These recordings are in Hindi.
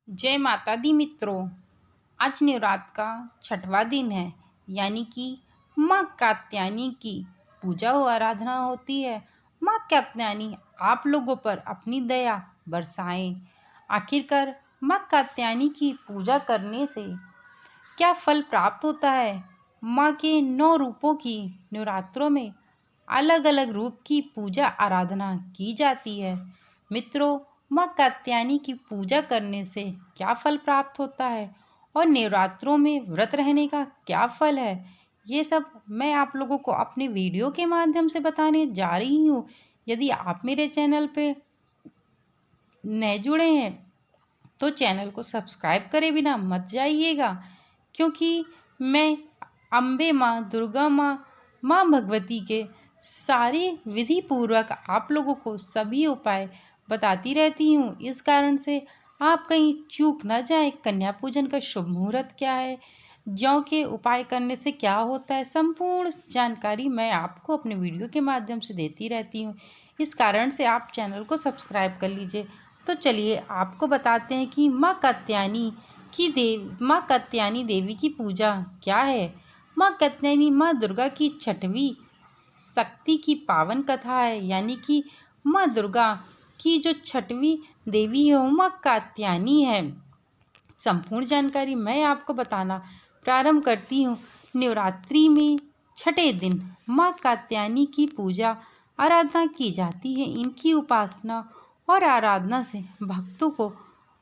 जय माता दी मित्रों। आज नवरात्र का छठवां दिन है, यानी कि माँ कात्यायनी की पूजा और आराधना होती है। माँ कात्यायनी आप लोगों पर अपनी दया बरसाएं। आखिरकार माँ कात्यायनी की पूजा करने से क्या फल प्राप्त होता है? माँ के 9 रूपों की नवरात्रों में अलग अलग रूप की पूजा आराधना की जाती है। मित्रों, माँ कात्यायनी की पूजा करने से क्या फल प्राप्त होता है और नवरात्रों में व्रत रहने का क्या फल है, ये सब मैं आप लोगों को अपने वीडियो के माध्यम से बताने जा रही हूँ। यदि आप मेरे चैनल पे नए जुड़े हैं तो चैनल को सब्सक्राइब करे बिना मत जाइएगा, क्योंकि मैं अम्बे माँ, दुर्गा माँ, माँ भगवती के सारे विधि पूर्वक आप लोगों को सभी उपाय बताती रहती हूँ। इस कारण से आप कहीं चूक ना जाए। कन्या पूजन का शुभ मुहूर्त क्या है, जौ के उपाय करने से क्या होता है, संपूर्ण जानकारी मैं आपको अपने वीडियो के माध्यम से देती रहती हूँ। इस कारण से आप चैनल को सब्सक्राइब कर लीजिए। तो चलिए आपको बताते हैं कि माँ कात्यायनी देवी की पूजा क्या है। माँ कात्यायनी माँ दुर्गा की छठवीं शक्ति की पावन कथा है, यानी कि माँ दुर्गा की जो छठवीं देवी है वो माँ कात्यायनी है। संपूर्ण जानकारी मैं आपको बताना प्रारंभ करती हूँ। नवरात्रि में छठे दिन माँ कात्यायनी की पूजा आराधना की जाती है। इनकी उपासना और आराधना से भक्तों को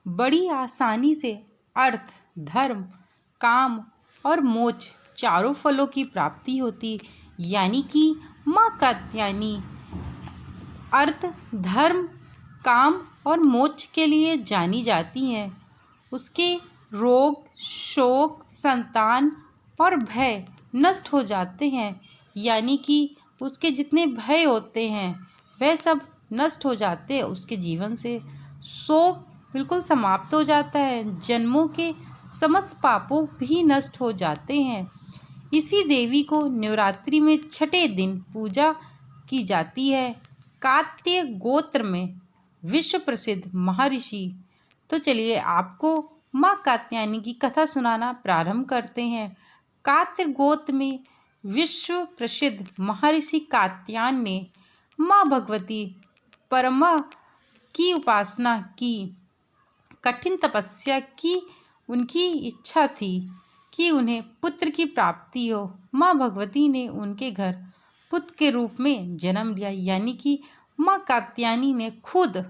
बड़ी आसानी से अर्थ, धर्म, काम और मोक्ष चारों फलों की प्राप्ति होती, यानी कि माँ कात्यायनी अर्थ, धर्म, काम और मोक्ष के लिए जानी जाती हैं। उसके रोग, शोक, संतान और भय नष्ट हो जाते हैं, यानी कि उसके जितने भय होते हैं वह सब नष्ट हो जाते हैं। उसके जीवन से शोक बिल्कुल समाप्त हो जाता है। जन्मों के समस्त पापों भी नष्ट हो जाते हैं। इसी देवी को नवरात्रि में छठे दिन पूजा की जाती है। कात्य गोत्र में विश्व प्रसिद्ध महर्षि। तो चलिए आपको माँ कात्यायनी की कथा सुनाना प्रारंभ करते हैं। कात्य गोत्र में विश्व प्रसिद्ध महर्षि कात्यायन ने माँ भगवती परमा की उपासना की, कठिन तपस्या की। उनकी इच्छा थी कि उन्हें पुत्र की प्राप्ति हो। माँ भगवती ने उनके घर पुत्र के रूप में जन्म लिया, यानी कि माँ कात्यायनी ने खुद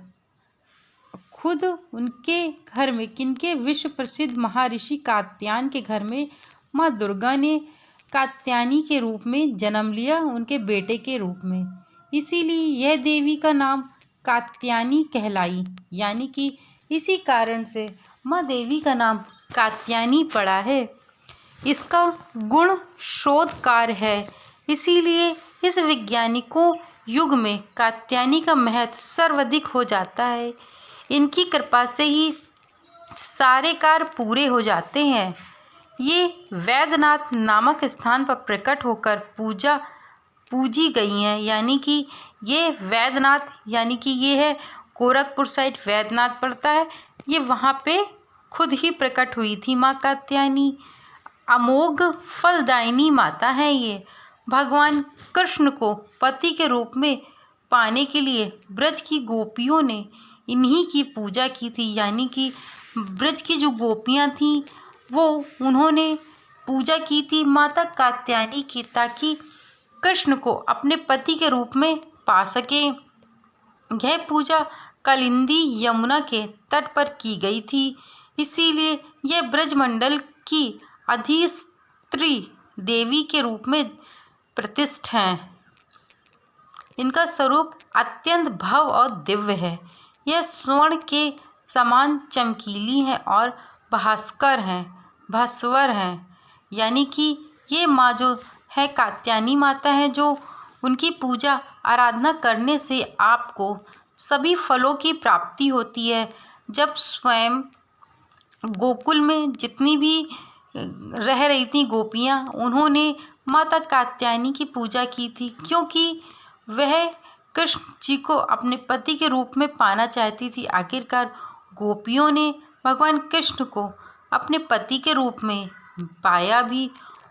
उनके घर में, किनके, विश्व प्रसिद्ध महर्षि कात्यायन के घर में माँ दुर्गा ने कात्यायनी के रूप में जन्म लिया, उनके बेटे के रूप में। इसीलिए यह देवी का नाम कात्यायनी कहलाई, यानी कि इसी कारण से माँ देवी का नाम कात्यायनी पड़ा है। इसका गुण शोधकार है, इसीलिए इस वैज्ञानिकों युग में कात्यायनी का महत्व सर्वाधिक हो जाता है। इनकी कृपा से ही सारे कार्य पूरे हो जाते हैं। ये वैद्यनाथ नामक स्थान पर प्रकट होकर पूजी गई हैं, यानी कि ये वैद्यनाथ, यानी कि ये है गोरखपुर साइड वैद्यनाथ पड़ता है, ये वहाँ पे खुद ही प्रकट हुई थी माँ कात्यायनी। अमोघ फलदायिनी माता है ये। भगवान कृष्ण को पति के रूप में पाने के लिए ब्रज की गोपियों ने इन्हीं की पूजा की थी, यानी कि ब्रज की जो गोपियाँ थीं वो उन्होंने पूजा की थी माता कात्यायनी की, ताकि कृष्ण को अपने पति के रूप में पा सके। यह पूजा कालिंदी यमुना के तट पर की गई थी, इसीलिए यह ब्रजमंडल की अधिष्ठात्री देवी के रूप में प्रतिष्ठित हैं। इनका स्वरूप अत्यंत भव्य और दिव्य है। यह स्वर्ण के समान चमकीली हैं और भास्वर हैं, यानी कि ये माँ जो है कात्यायनी माता है, जो उनकी पूजा आराधना करने से आपको सभी फलों की प्राप्ति होती है। जब स्वयं गोकुल में जितनी भी रह रही थी गोपियाँ, उन्होंने माता कात्यायनी की पूजा की थी, क्योंकि वह कृष्ण जी को अपने पति के रूप में पाना चाहती थी। आखिरकार गोपियों ने भगवान कृष्ण को अपने पति के रूप में पाया भी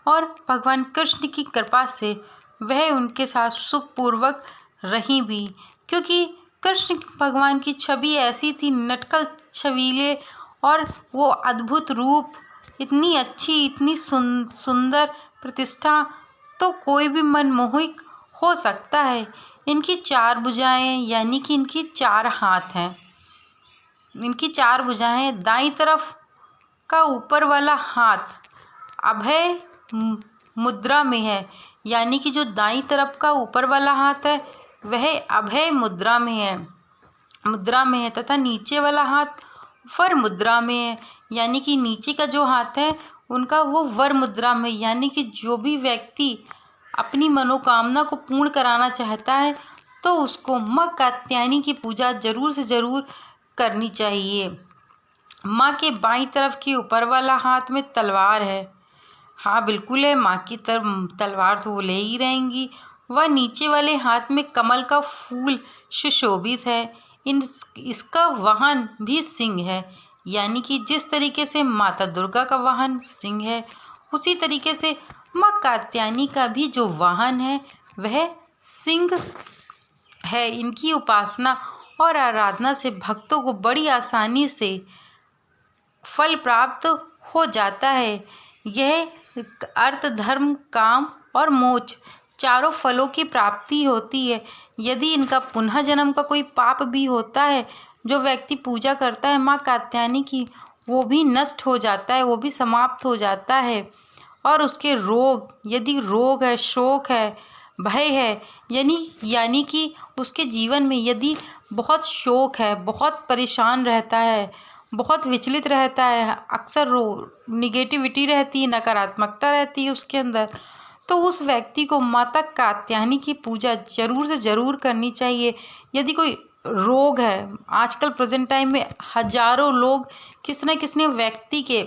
और भगवान कृष्ण की कृपा से वह उनके साथ सुखपूर्वक रही भी, क्योंकि कृष्ण भगवान की छवि ऐसी थी, नटखट छबीले, और वो अद्भुत रूप, इतनी अच्छी, इतनी सुंदर प्रतिष्ठा, तो कोई भी मनमोहित हो सकता है। इनकी 4 भुजाएं यानी कि इनकी 4 हाथ हैं। इनकी 4 भुजाएं, दाईं तरफ का ऊपर वाला हाथ अभय मुद्रा में है, यानी कि जो दाईं तरफ का ऊपर वाला हाथ है वह अभय मुद्रा में है तथा नीचे वाला हाथ वर मुद्रा में है, यानी कि नीचे का जो हाथ है उनका वो वर मुद्रा में, यानी कि जो भी व्यक्ति अपनी मनोकामना को पूर्ण कराना चाहता है तो उसको माँ कात्यायनी की पूजा जरूर से ज़रूर करनी चाहिए। माँ के बाईं तरफ के ऊपर वाला हाथ में तलवार है। हाँ बिल्कुल है, माँ की तरफ तलवार तो वो ले ही रहेंगी। वह नीचे वाले हाथ में कमल का फूल सुशोभित है। इसका वाहन भी सिंह है, यानी कि जिस तरीके से माता दुर्गा का वाहन सिंह है, उसी तरीके से माँ कात्यायनी का भी जो वाहन है वह सिंह है। इनकी उपासना और आराधना से भक्तों को बड़ी आसानी से फल प्राप्त हो जाता है। यह अर्थ, धर्म, काम और मोक्ष चारों फलों की प्राप्ति होती है। यदि इनका पुनः जन्म का कोई पाप भी होता है, जो व्यक्ति पूजा करता है माँ कात्यायनी की, वो भी नष्ट हो जाता है, वो भी समाप्त हो जाता है। और उसके रोग, यदि रोग है, शोक है, भय है, यानी कि उसके जीवन में यदि बहुत शोक है, बहुत परेशान रहता है, बहुत विचलित रहता है, अक्सर निगेटिविटी रहती है, नकारात्मकता रहती है उसके अंदर, तो उस व्यक्ति को माता कात्यायनी की पूजा जरूर से ज़रूर करनी चाहिए। यदि कोई रोग है, आजकल प्रेजेंट टाइम में हजारों लोग किसी न किसी व्यक्ति के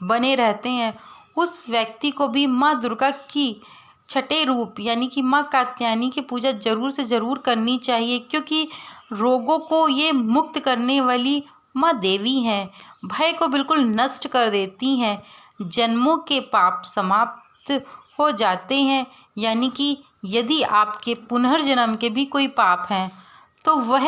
बने रहते हैं, उस व्यक्ति को भी माँ दुर्गा की छठे रूप यानी कि माँ कात्यायनी की पूजा जरूर से ज़रूर करनी चाहिए, क्योंकि रोगों को ये मुक्त करने वाली माँ देवी हैं, भय को बिल्कुल नष्ट कर देती हैं, जन्मों के पाप समाप्त हो जाते हैं। यानी कि यदि आपके पुनर्जन्म के भी कोई पाप हैं तो वह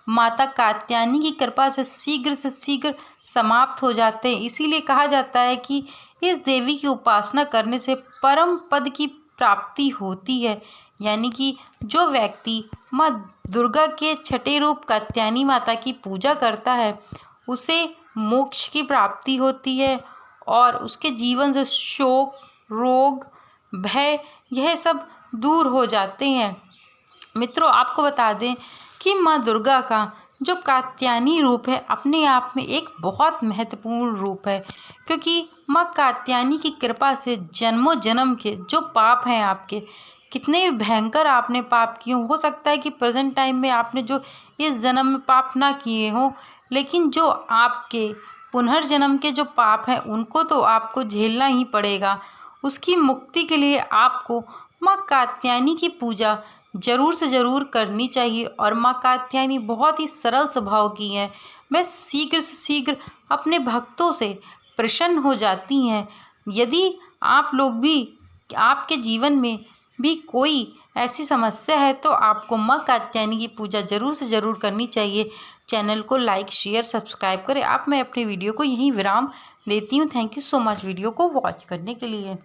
माता कात्यायनी की कृपा से शीघ्र समाप्त हो जाते हैं। इसीलिए कहा जाता है कि इस देवी की उपासना करने से परम पद की प्राप्ति होती है। यानी कि जो व्यक्ति माँ दुर्गा के छठे रूप कात्यायनी माता की पूजा करता है उसे मोक्ष की प्राप्ति होती है और उसके जीवन से शोक, रोग, भय यह सब दूर हो जाते हैं। मित्रों, आपको बता दें कि माँ दुर्गा का जो कात्यायनी रूप है अपने आप में एक बहुत महत्वपूर्ण रूप है, क्योंकि माँ कात्यायनी की कृपा से जन्मों जन्म के जो पाप हैं आपके, कितने भी भयंकर आपने पाप किए हो सकता है कि प्रेजेंट टाइम में आपने जो इस जन्म में पाप ना किए हों, लेकिन जो आपके पुनर्जन्म के जो पाप हैं उनको तो आपको झेलना ही पड़ेगा। उसकी मुक्ति के लिए आपको माँ कात्यायनी की पूजा जरूर से ज़रूर करनी चाहिए। और माँ कात्यायनी बहुत ही सरल स्वभाव की हैं, वह शीघ्र से शीघ्र अपने भक्तों से प्रसन्न हो जाती हैं। यदि आप लोग भी, आपके जीवन में भी कोई ऐसी समस्या है तो आपको माँ कात्यायनी की पूजा जरूर से ज़रूर करनी चाहिए। चैनल को लाइक, शेयर, सब्सक्राइब करें। आप मैं अपने वीडियो को यहीं विराम देती हूँ। Thank you so much video को वॉच करने के लिए।